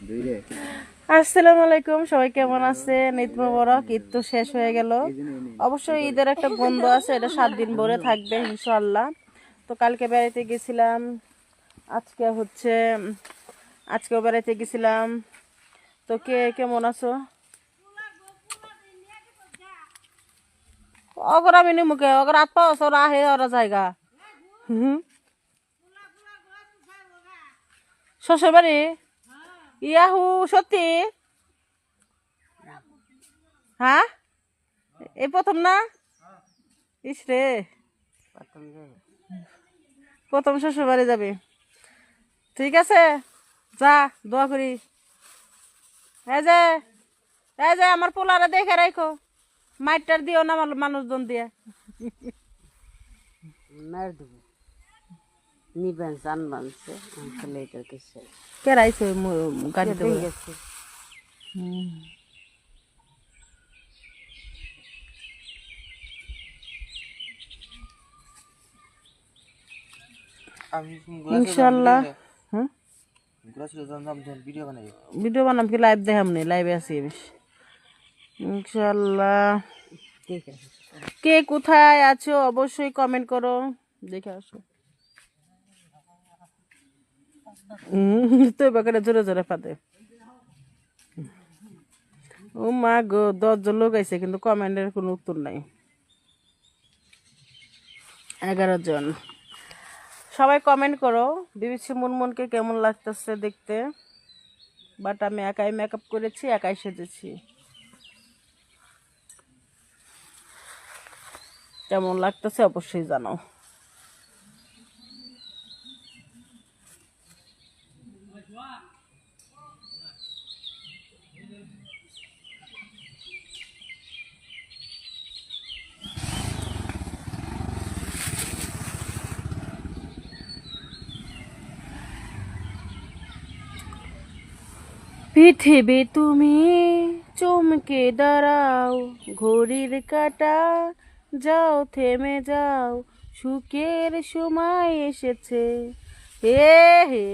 আসসালামু আলাইকুম, সবাই কেমন আছেন? ঈদ মোবারক। ঈদ তো শেষ হয়ে গেল। অবশ্যই ঈদের একটা বন্ধ আছে, এটা 7 দিন ভরে থাকবে ইনশাআল্লাহ। তো কালকে বেড়াইতে গেছিলাম, আজকেও বেড়াইতে গেছিলাম। তো কে কেমন আছো? অগর আমি মুখে অগর আত্মা আছে, ওরা আহে ওরা জায়গা। শ্বশুর বাড়ি ইয়াহু সত্যি? হ্যাঁ, এই প্রথম না? ইস রে, প্রথম শ্বশুর বাড়ি যাবে। ঠিক আছে, যা, দোয়া করি। এই যে আমার পোলারে দেখে রাখো, মাইটার দিও না মানুষজন দিয়ে। মার দেবো নিবেন জান বানছে আসলে এটা কিছু কেরাইছে গাড়িতে হয়ে গেছে। ইনশাআল্লাহ। হ্যাঁ, ভিডিও ভিডিও বানাম কি লাইভ দেখাম নি, লাইভে আছি ইনশাআল্লাহ। ঠিক আছে। কে কোথায় আছো অবশ্যই কমেন্ট করো, দেখে আসো। তো বাকারে জোরে জোরে পাতে। ও মা গো, 10 জন লোক আইছে কিন্তু কমেন্টের কোনো উত্তর নাই। 11 জন। সবাই কমেন্ট করো, বিবিসি মুনমুনকে কেমন লাগতেছে দেখতে। বাট আমি একাই মেকআপ করেছি, একাই সেজেছি। কেমন লাগতেছে অবশ্যই জানাও। পৃথিবী তুমি চমকে দাঁড়াও, ঘড়ির কাঁটা যাও থেমে যাও, সুখের সময় এসেছে। হে হে,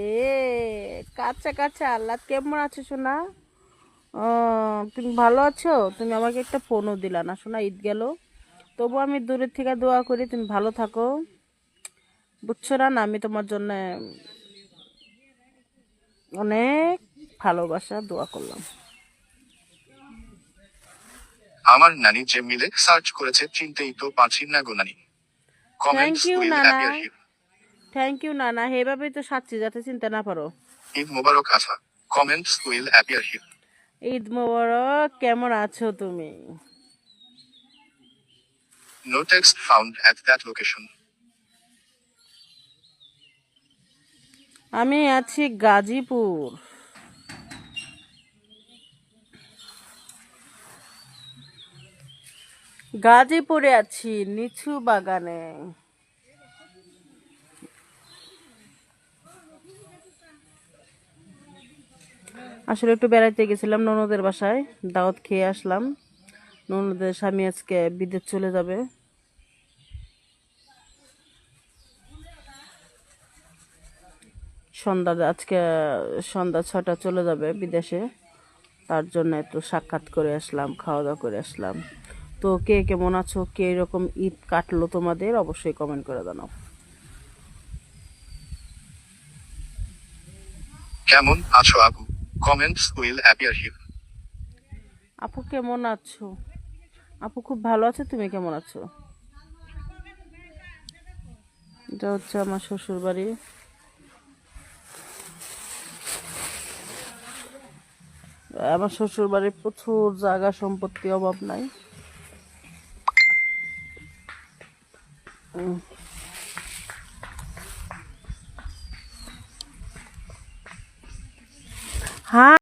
কাচ্চা কাচ্চা আল্লাহ, কেমন আছো সোনা? তুমি ভালো আছো? তুমি আমাকে একটা ফোনও দিলা না সোনা, ঈদ গেল। তবু আমি দূরের থেকে দোয়া করি তুমি ভালো থাকো, বুঝছো না? আমি তোমার জন্য অনেক ভালোবাসা দোয়া করলাম। আমার নানি যে মিলে সার্চ করেছে চিনতেই তো পারছি না গো নানি। থ্যাংক কমেন্টস ইউ উইল নানা, অ্যাপিয়ার হিয়ার। থ্যাংক ইউ নানা, এভাবেই তো সাচ্ছি যাতে চিনতে না পারো। ঈদ মোবারক আছা। Comments will appear here. Eid Mubarak, কেমন আছো তুমি? No text found at that location. আমি আছি গাজীপুর। গাজীপুরে আছি, নিচু বাগানে। আসলে একটু বেড়াইতে গেছিলাম ননদের বাসায়, দাওয়াত খেয়ে আসলাম। ননদের স্বামী আজকে বিদেশ চলে যাবে। আজকে সন্ধ্যা 6টা চলে যাবে বিদেশে। তার জন্য একটু সাক্ষাৎ করে আসলাম, খাওয়া দাওয়া করে আসলাম। তো কে কেমন আছো, কে এরকম ঈদ কাটলো তোমাদের, অবশ্যই কমেন্ট করে জানাও। কেমন আছো আপু? Comments will appear here. আপু কেমন আছো? আপু খুব ভালো আছে, তুমি কেমন আছো? এটা হচ্ছে আমার শ্বশুর বাড়ি। আমার শ্বশুর বাড়ির প্রচুর জায়গা সম্পত্তি, অভাব নাই। হ্যাঁ।